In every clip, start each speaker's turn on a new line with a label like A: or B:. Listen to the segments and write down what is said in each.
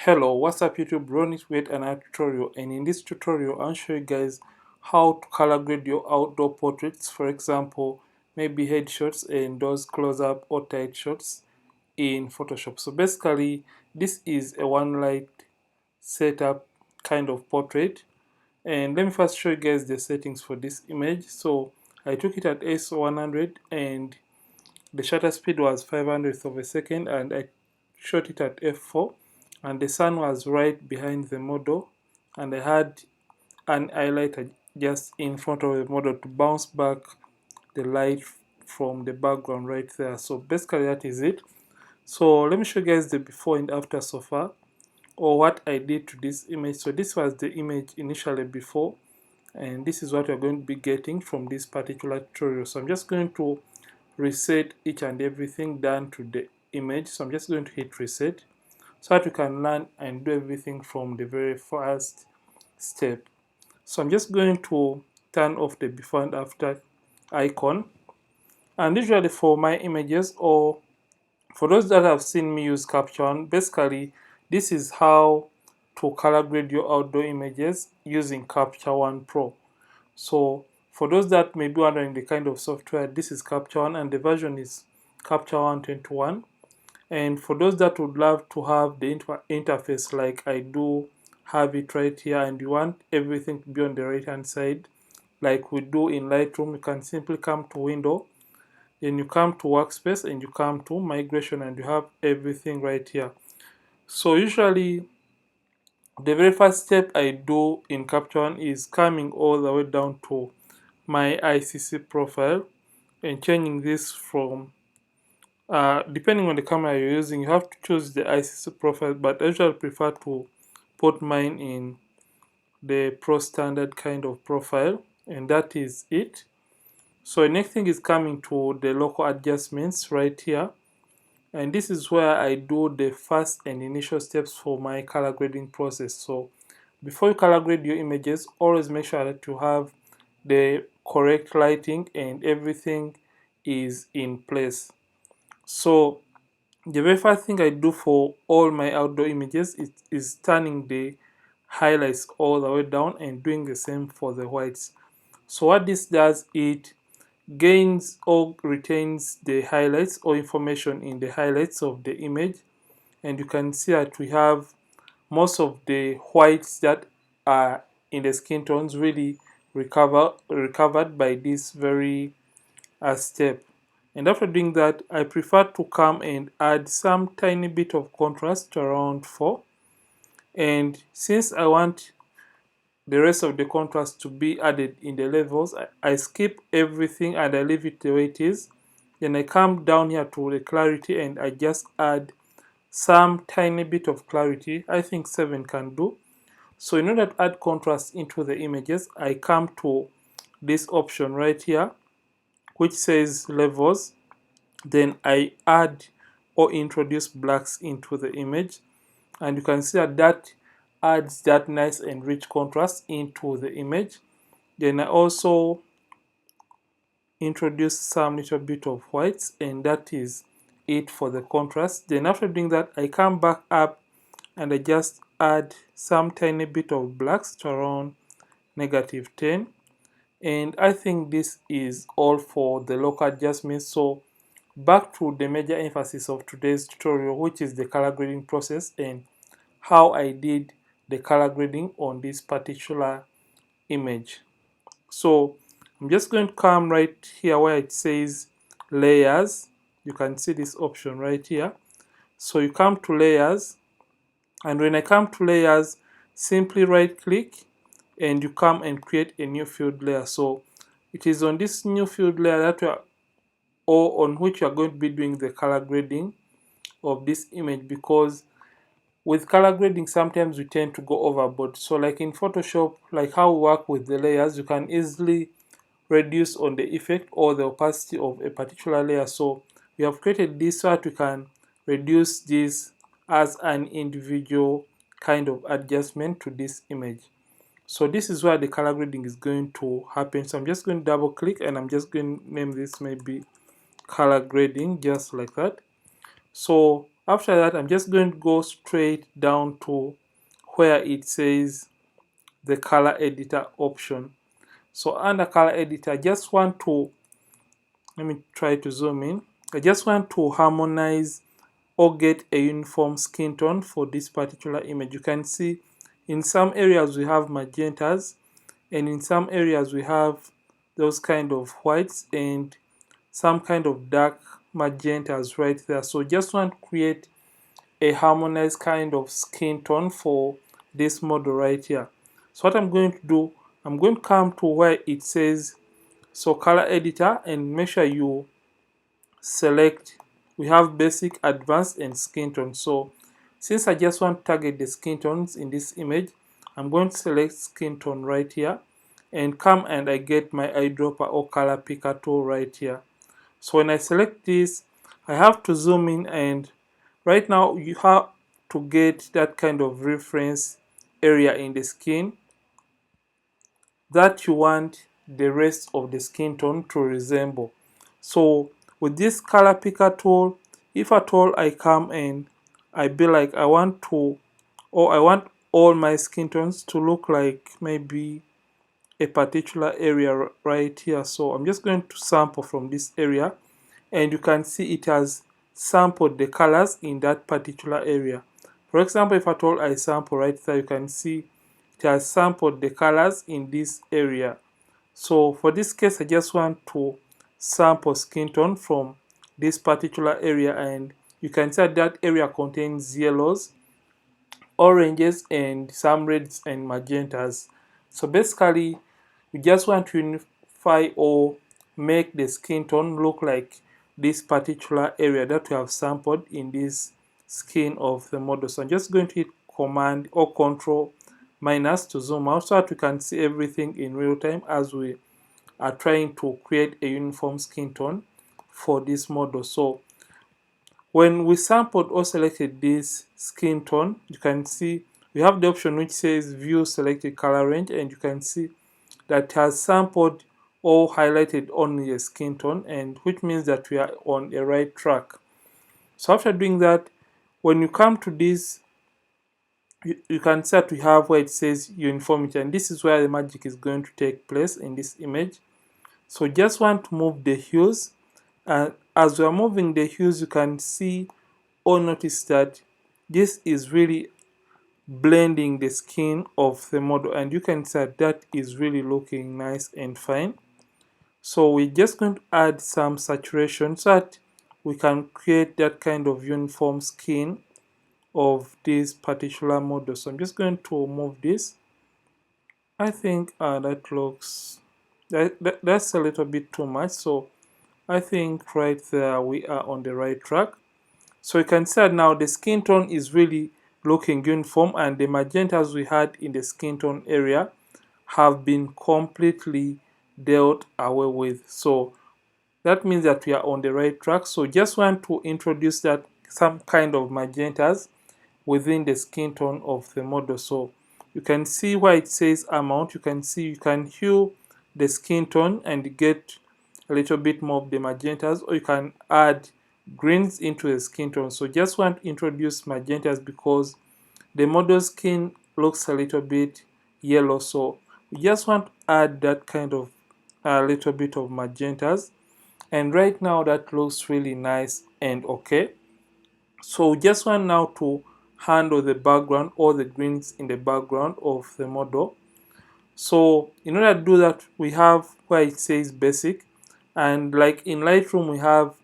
A: Hello, what's up YouTube? Ron is with another tutorial, and in this tutorial I'll show you guys how to color grade your outdoor portraits. For example, maybe headshots and those close-up or tight shots in Photoshop. So basically this is a one light setup kind of portrait, and let me first show you guys the settings for this image. So I took it at ISO 100 and the shutter speed was 500th of a second, and I shot it at f4, and the sun was right behind the model, and I had an highlighter just in front of the model to bounce back the light from the background right there. So basically that is it. So let me show you guys the before and after so far, or what I did to this image. So this was the image initially before, and this is what you're going to be getting from this particular tutorial. So I'm just going to reset each and everything done to the image. So I'm just going to hit reset so that we can learn and do everything from the very first step. So I'm just going to turn off the before and after icon, and usually for my images, or for those that have seen me use Capture One, basically this is how to color grade your outdoor images using Capture One Pro. So for those that may be wondering the kind of software, this is Capture One, and the version is Capture One 21. And for those that would love to have the interface like I do have it right here, and you want everything to be on the right hand side like we do in Lightroom, you can simply come to Window, then you come to Workspace, and you come to Migration, and you have everything right here. So usually the very first step I do in Capture One is coming all the way down to my ICC profile and changing this from depending on the camera you're using, you have to choose the ICC profile, but I usually prefer to put mine in the Pro Standard kind of profile, and that is it. So the next thing is coming to the local adjustments right here, and this is where I do the first and initial steps for my color grading process. So before you color grade your images, always make sure that you have the correct lighting and everything is in place. So the very first thing I do for all my outdoor images is turning the highlights all the way down and doing the same for the whites. So what this does, it gains or retains the highlights or information in the highlights of the image, and you can see that we have most of the whites that are in the skin tones really recovered by this very step. And after doing that, I prefer to come and add some tiny bit of contrast around 4. And since I want the rest of the contrast to be added in the levels, I skip everything and I leave it the way it is. Then I come down here to the clarity and I just add some tiny bit of clarity. I think 7 can do. So in order to add contrast into the images, I come to this option right here which says levels. Then I add or introduce blacks into the image, and you can see that adds that nice and rich contrast into the image. Then I also introduce some little bit of whites, and that is it for the contrast. Then after doing that, I come back up and I just add some tiny bit of blacks to around -10. And I think this is all for the local adjustments. So back to the major emphasis of today's tutorial, which is the color grading process and how I did the color grading on this particular image. So I'm just going to come right here where it says layers. You can see this option right here. So you come to layers, and when I come to layers, simply right click and you come and create a new field layer. So it is on this new field layer that we are, or on which you are going to be doing the color grading of this image, because with color grading sometimes we tend to go overboard. So like in Photoshop, like how we work with the layers, you can easily reduce on the effect or the opacity of a particular layer. So we have created this so that we can reduce this as an individual kind of adjustment to this image. So this is where the color grading is going to happen. So I'm just going to double click and I'm just going to name this maybe color grading, just like that. So After that, I'm just going to go straight down to where it says the color editor option. So under color editor, I just want to, let me try to zoom in. I just want to harmonize or get a uniform skin tone for this particular image. You can see in some areas we have magentas, and in some areas we have those kind of whites and some kind of dark magentas right there. So just want to create a harmonized kind of skin tone for this model right here. So what I'm going to do, I'm going to come to where it says so color editor, and make sure you select, we have basic, advanced, and skin tone. So since I just want to target the skin tones in this image, I'm going to select skin tone right here and come and I get my eyedropper or color picker tool right here. So when I select this, I have to zoom in, and right now you have to get that kind of reference area in the skin that you want the rest of the skin tone to resemble. So with this color picker tool, if at all I come and I be like I want to, or I want all my skin tones to look like maybe a particular area right here. So I'm just going to sample from this area, and you can see it has sampled the colors in that particular area. For example, if at all I sample right there, you can see it has sampled the colors in this area. So for this case, I just want to sample skin tone from this particular area, and you can see that area contains yellows, oranges, and some reds and magentas. So basically, we just want to unify or make the skin tone look like this particular area that we have sampled in this skin of the model. So I'm just going to hit Command or Control minus to zoom out so that we can see everything in real time as we are trying to create a uniform skin tone for this model. So when we sampled or selected this skin tone, you can see we have the option which says view selected color range, and you can see that has sampled or highlighted only a skin tone, and which means that we are on the right track. So after doing that, when you come to this, you can see that we have where it says uniformity, and this is where the magic is going to take place in this image. So just want to move the hues, and as we are moving the hues, you can see or notice that this is really blending the skin of the model, and you can see that is really looking nice and fine. So we're just going to add some saturation so that we can create that kind of uniform skin of this particular model. So I'm just going to move this. I think that looks, that's a little bit too much. So I think right there we are on the right track. So you can see now the skin tone is really looking uniform, and the magentas we had in the skin tone area have been completely dealt away with. So that means that we are on the right track. So just want to introduce that some kind of magentas within the skin tone of the model. So you can see where it says amount, you can see you can hue the skin tone and get a little bit more of the magentas, or you can add greens into the skin tone. So just want to introduce magentas because the model skin looks a little bit yellow, so we just want to add that kind of a little bit of magentas, and right now that looks really nice and okay. So we just want now to handle the background or the greens in the background of the model. So in order to do that, we have where it says basic, and like in Lightroom we have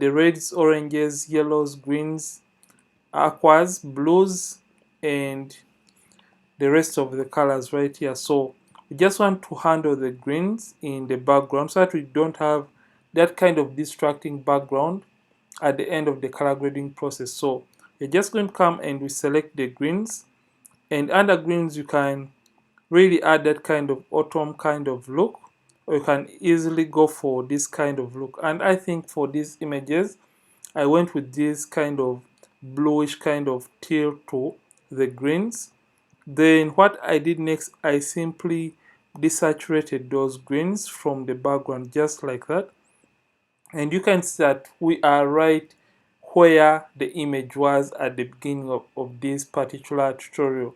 A: the reds, oranges, yellows, greens, aquas, blues, and the rest of the colors right here. So we just want to handle the greens in the background so that we don't have that kind of distracting background at the end of the color grading process. So we're just going to come and we select the greens, and under greens you can really add that kind of autumn kind of look, or you can easily go for this kind of look. And I think for these images I went with this kind of bluish kind of teal to the greens. Then what I did next, I simply desaturated those greens from the background just like that, and you can see that we are right where the image was at the beginning of this particular tutorial.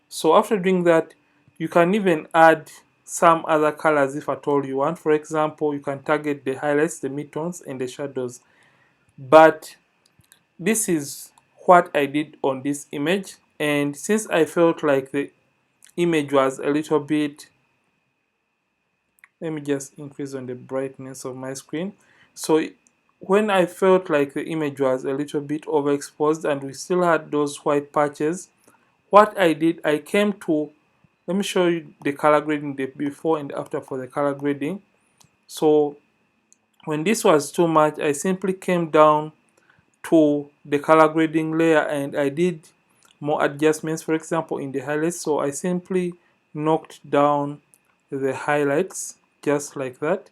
A: So after doing that, you can even add some other colors if at all you want. For example, you can target the highlights, the midtones, and the shadows. But this is what I did on this image, and since I felt like the image was a little bit, let me just increase on the brightness of my screen. So when I felt like the image was a little bit overexposed and we still had those white patches, what I did, I came to, let me show you the color grading, the before and after for the color grading. So when this was too much, I simply came down to the color grading layer and I did more adjustments, for example in the highlights. So I simply knocked down the highlights just like that,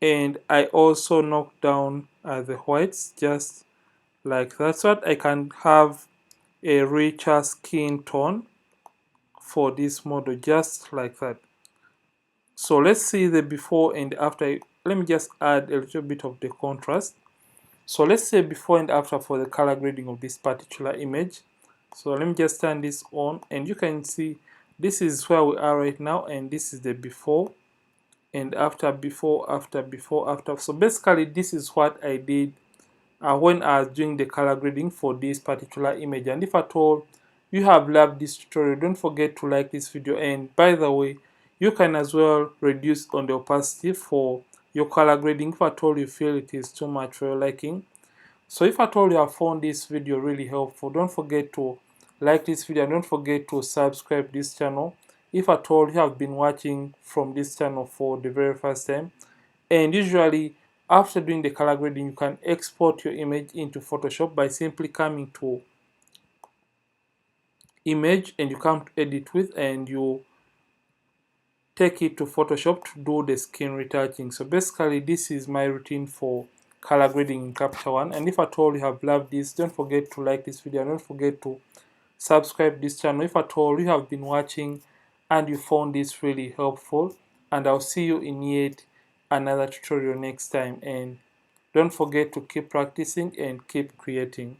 A: and I also knocked down the whites just like that, so that I can have a richer skin tone for this model just like that. So let's see the before and after. Let me just add a little bit of the contrast. So let's say before and after for the color grading of this particular image. So let me just turn this on and you can see this is where we are right now, and this is the before and after, before, after, before, after. So basically this is what I did when I was doing the color grading for this particular image. And if at all you have loved this tutorial, don't forget to like this video. And by the way, you can as well reduce on the opacity for your color grading if at all you feel it is too much for your liking. So if at all you have found this video really helpful, don't forget to like this video and don't forget to subscribe this channel if at all you have been watching from this channel for the very first time. And usually after doing the color grading, you can export your image into Photoshop by simply coming to image and you come to edit with and you take it to Photoshop to do the skin retouching. So basically this is my routine for color grading in Capture One. And if at all you have loved this, don't forget to like this video and don't forget to subscribe this channel if at all you have been watching and you found this really helpful. And I'll see you in yet another tutorial next time. And don't forget to keep practicing and keep creating.